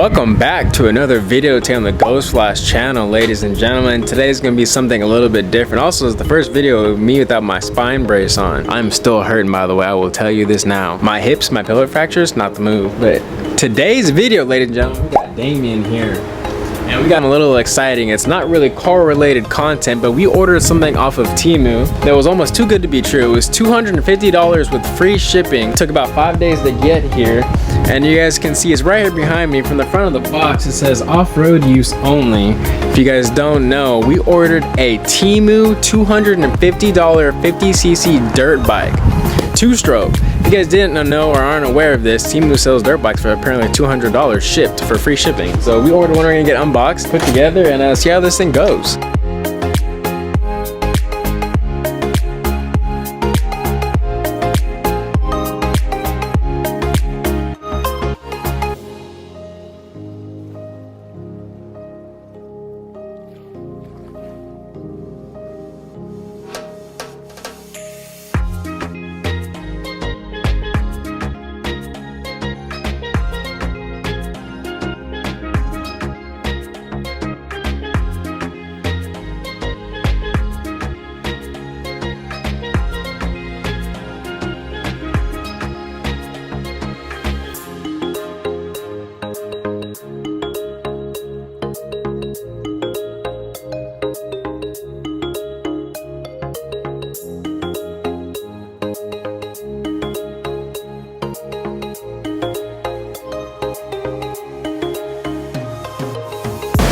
Welcome back to another video today on the Ghost Flash channel, ladies and gentlemen. Today's gonna be something a little bit different. Also, it's the first video of me without my spine brace on. I'm still hurting, by the way, I will tell you this now. My hips, my pelvic fractures, not the move. But today's video, ladies and gentlemen, we got Damien here. And we got a little exciting. It's not really car related content, but we ordered something off of Temu that was almost too good to be true. It was $250 with free shipping. It took about 5 days to get here. And you guys can see it's right here behind me. From the front of the box, it says off-road use only. If you guys don't know, we ordered a Temu $250 50cc dirt bike. Two-stroke. If you guys didn't know or aren't aware of this, Temu sells dirt bikes for apparently $200 shipped for free shipping. So we ordered one, we're gonna get unboxed, put together, and see how this thing goes.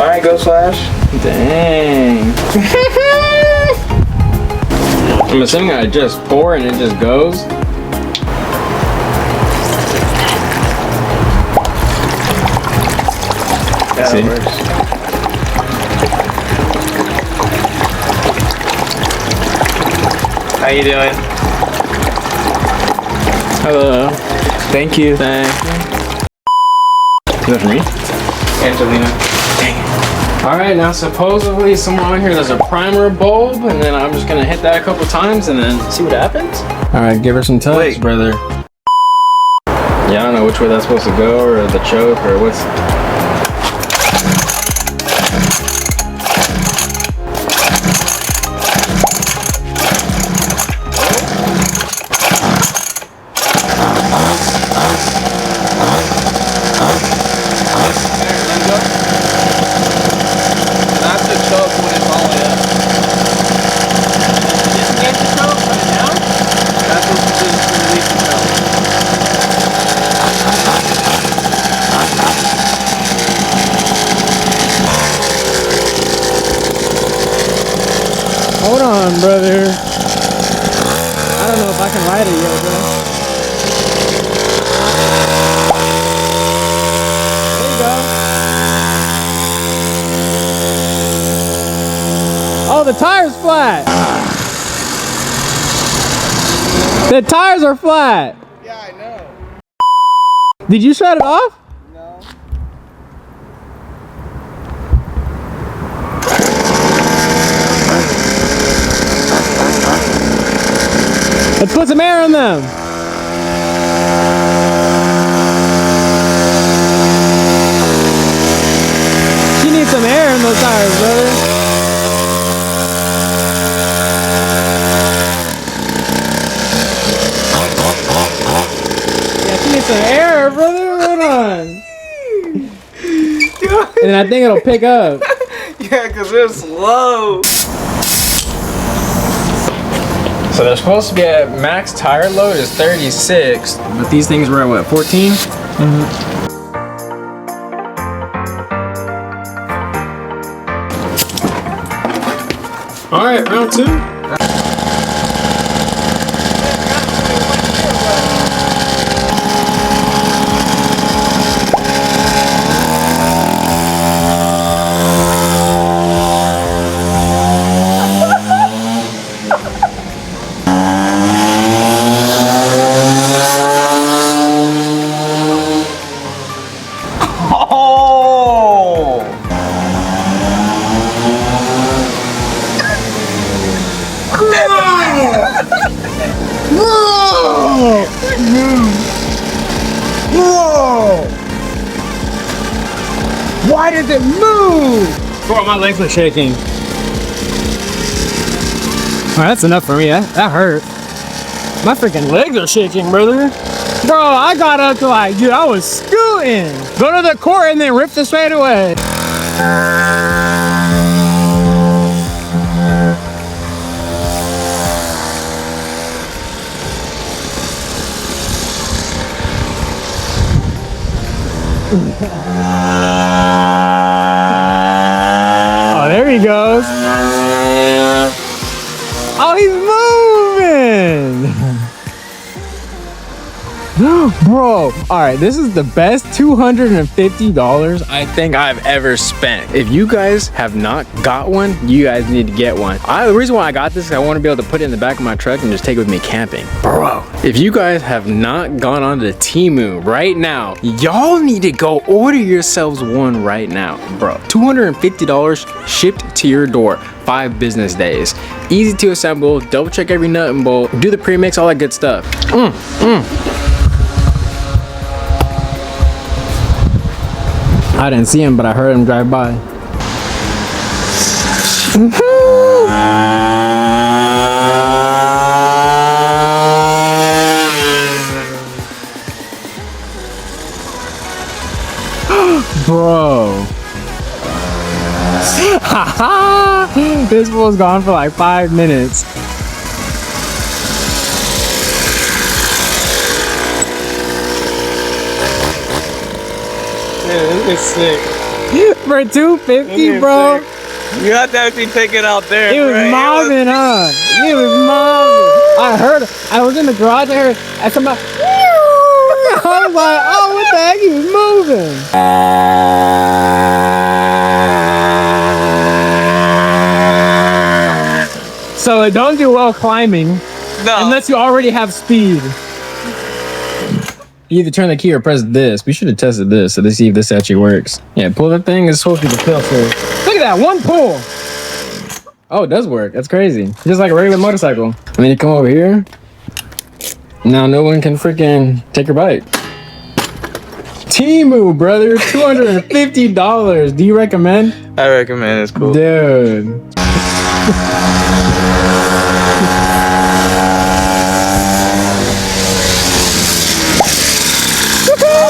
Alright, Ghost Flash. Dang. I'm assuming I just pour and it just goes. That See? works. How you doing? Hello. Thank you. Thank you. Is that for me? Angelina. Alright, now supposedly somewhere on here there's a primer bulb, and then I'm just gonna hit that a couple times and then see what happens. Alright, give her some touch, Wait. brother. Yeah, I don't know which way that's supposed to go, or the choke, or what's... Hold on, brother. I don't know if I can ride it yet, bro. There you go. Oh, the tire's flat. The tires are flat. Yeah, I know. Did you shut it off? No. Let's put some air in them. She needs some air in those tires, brother. Yeah, she needs some air, brother. Hold on. And I think it'll pick up. Yeah, because it's slow. So they're supposed to be at max tire load is 36, but these things were at what, 14? All right, round two. Why does it move? Bro, my legs are shaking. Alright, that's enough for me. That hurt. My freaking legs are shaking, brother. Bro, I got up to like, dude, I was scooting. Go to the court and then rip the straight away. Oh, there he goes. Oh, he's moving. Bro, all right, this is the best $250 I think I've ever spent. If you guys have not got one, you guys need to get one. The reason why I got this is I want to be able to put it in the back of my truck and just take it with me camping. Bro, if you guys have not gone on to Temu right now, y'all need to go order yourselves one right now, bro. $250 shipped to your door. 5 business days. Easy to assemble, double check every nut and bolt, do the pre-mix, all that good stuff. I didn't see him, but I heard him drive by. Bro. This fool's gone for like 5 minutes. Yeah, this is sick. For $250, bro. You have to actually take it out there. It was mobbing, huh? It was mobbing. I heard. I was in the garage. I heard. I come out. I was like, oh, what the heck? He was moving. So it don't do well climbing unless you already have speed. You either turn the key or press this. We should have tested this to see if this actually works. Yeah, pull that thing. It's supposed to be the feel through. Look at that, one pull. Oh, it does work. That's crazy. Just like a regular motorcycle. And then you come over here. Now no one can freaking take your bike. Temu, brother, $250. Do you recommend? I recommend. It's cool. Dude.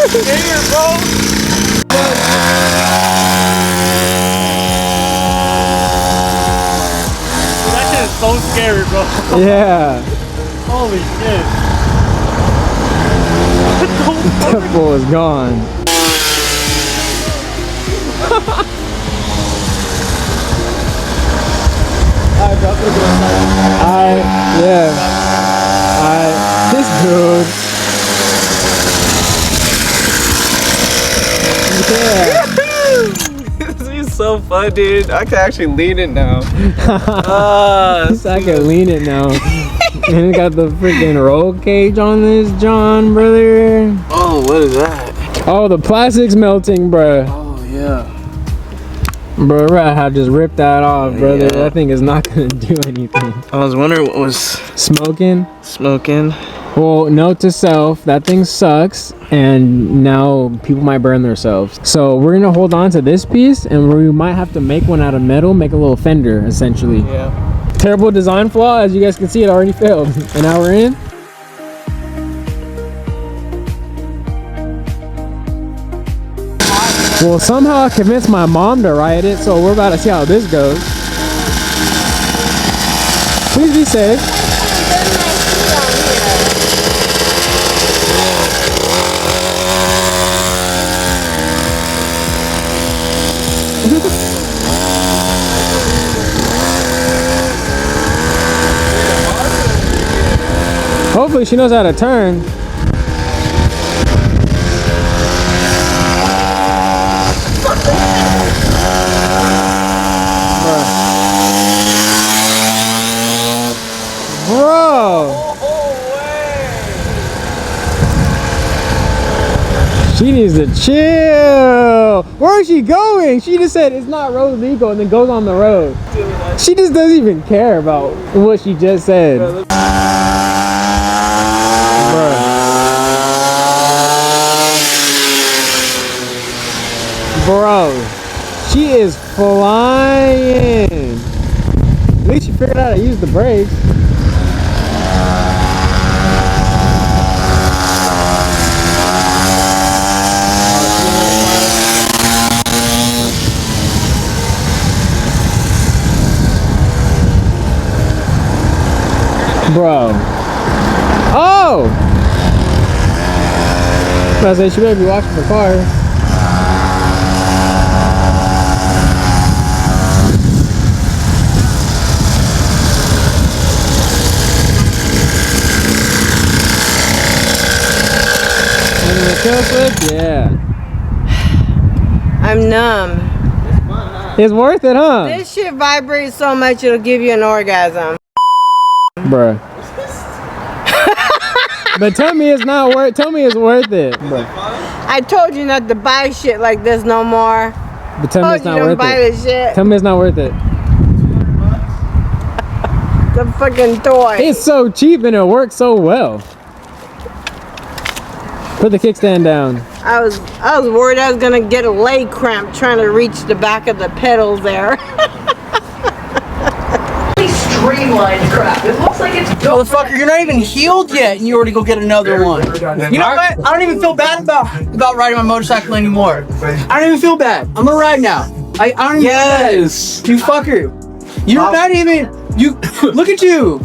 Here, bro. That shit is so scary, bro. Yeah. Holy shit. That bull is gone. This dude. Yeah. This is so fun, dude. I can actually lean it now. I can lean it now. And it got the freaking roll cage on this, John, brother. Oh, what is that? Oh, the plastic's melting, bro. Oh, yeah. Bro, right, I just ripped that off, brother. Yeah. That thing is not gonna do anything. I was wondering what was smoking. Well, note to self, that thing sucks, and now people might burn themselves. So we're gonna hold on to this piece, and we might have to make one out of metal, make a little fender, essentially. Yeah. Terrible design flaw, as you guys can see, it already failed. And now we're in. Well, somehow I convinced my mom to ride it, so we're about to see how this goes. Please be safe. Hopefully she knows how to turn. Bro. She needs to chill. Where is she going? She just said it's not road legal and then goes on the road. She just doesn't even care about what she just said. Bro. She is flying. At least she figured out how to use the brakes. Bro. Oh! I said she better be watching the car. Yeah. I'm numb. It's worth it, huh? This shit vibrates so much it'll give you an orgasm. Bruh. But tell me it's not worth. Tell me it's worth it. Bruh. I told you not to buy shit like this no more. But tell me it's not worth buy it. this shit. Tell me it's not worth it. The fucking toy. It's so cheap and it works so well. Put the kickstand down. I was worried I was gonna get a leg cramp trying to reach the back of the pedals there. Streamlined crap. It looks like it's Motherfucker, you're not even healed yet and you already go get another one. You know what? I don't even feel bad about riding my motorcycle anymore. I don't even feel bad. I'm gonna ride now. I don't even Yes. You fucker. You're not even look at you.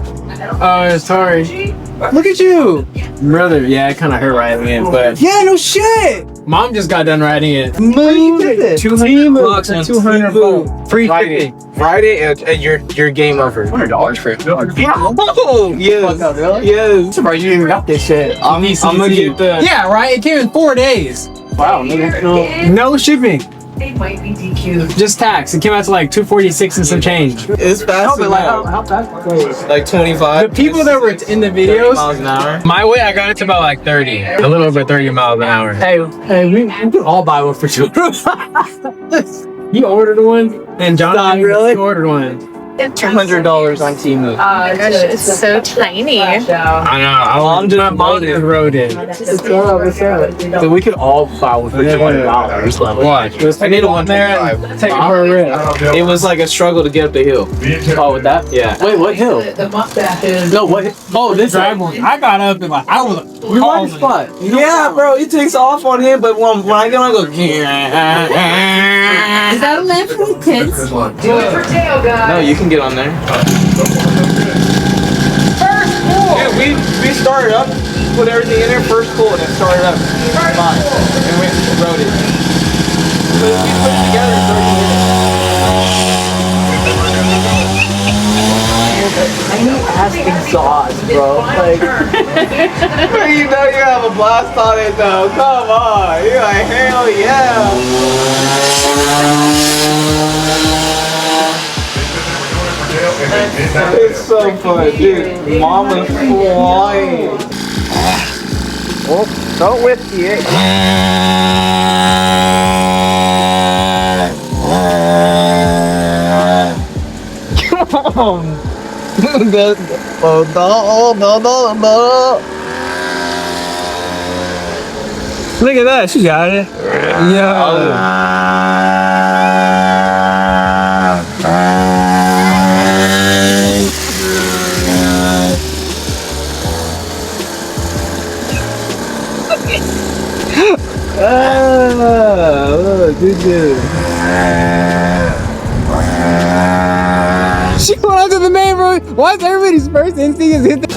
Oh, sorry. Look at you. Brother, yeah, it kind of hurt riding it, but Yeah, no shit. Mom just got done riding it. Where you get this? $200 and 200 bucks. Free Ride shipping. it. Ride it and you're game over. $100 for it. Oh, yes. Fuck up, really? Yes. I'm surprised you even got this shit. I'm gonna get the. Yeah, right? It came in 4 days. Wow, No shipping. they might be DQ'd. Just tax. It came out to like $246 and some change. It's fast. but like how fast? Like 25. The people that were in the 30 videos, miles an hour. my way, I got it to about like 30. A little over 30 miles an hour. Hey, we could all buy one for $2. You ordered one, and Jonathan really? ordered one. $200 on Temu. Gosh, it's so tiny. I know. My mom just rode it. So we could all buy one for $200. Watch. I need one there. Take it for a rip. It was like a struggle to get up the hill. Oh, with that? Yeah. Wait, what hill? The mustache is. No, what? Oh, this Drive one. I got up and like, I was Your one spot. Yeah, bro, it takes off on him, but when I get on, I go. Is that a lamp for the kids? Do it for tail, guys. No, you can get on there. Yeah, we started up, put everything in there, first pull, and then started up. Fine. And we rode it. So we put it together in 30 minutes. Ass exhaust, bro. Like, You know you have a blast on it though. Come on. You're like, hell yeah. It's so fun, dude. Mama's flying. Oh, don't whiskey it. Come on. Look at that. She got it. Good. She went onto the main road. Why is everybody's first instinct is hit the...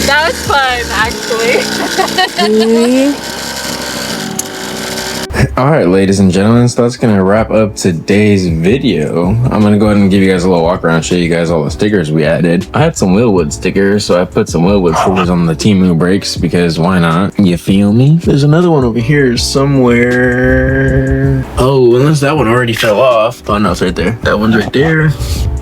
That was fun, actually. Alright, ladies and gentlemen, so that's gonna wrap up today's video. I'm gonna go ahead and give you guys a little walk around, show you guys all the stickers we added. I had some Willwood stickers, so I put some Willwood stickers on the Temu brakes because why not? You feel me? There's another one over here somewhere. Oh, unless that one already fell off. Oh no, it's right there. That one's right there.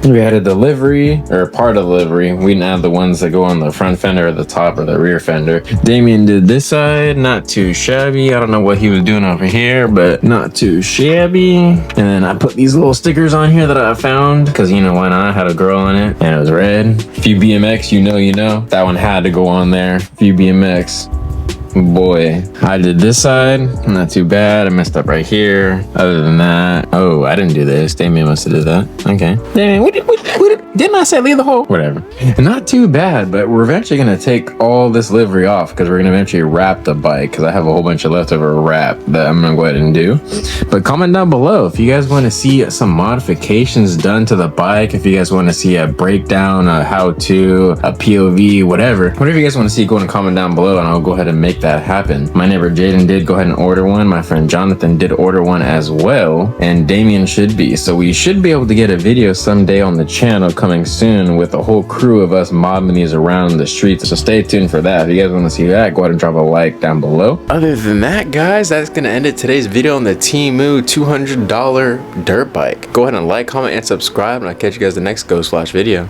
We added the livery, or part of the livery. We didn't have the ones that go on the front fender or the top or the rear fender. Damien did this side, not too shabby. I don't know what he was doing over here, but not too shabby. And then I put these little stickers on here that I found, because you know why not? I had a girl on it, and it was red. If you BMX, you know. That one had to go on there. If you BMX. boy, I did this side, not too bad. I messed up right here. Other than that, oh, I didn't do this. Damien must have did that. Okay. Damien, didn't I say leave the hole? Whatever. Not too bad, but we're eventually gonna take all this livery off because we're gonna eventually wrap the bike because I have a whole bunch of leftover wrap that I'm gonna go ahead and do. But comment down below if you guys want to see some modifications done to the bike, if you guys want to see a breakdown, a how-to, a POV, whatever you guys want to see, go and comment down below and I'll go ahead and make that happen. My neighbor Jaden did go ahead and order one. My friend Jonathan did order one as well, and Damien should be. So we should be able to get a video someday on the channel coming soon with a whole crew of us modding these around the streets. So stay tuned for that. If you guys want to see that, go ahead and drop a like down below. Other than that, guys, that's gonna end it today's video on the Temu $200 dirt bike. Go ahead and like, comment, and subscribe, and I'll catch you guys in the next Ghost Flash video.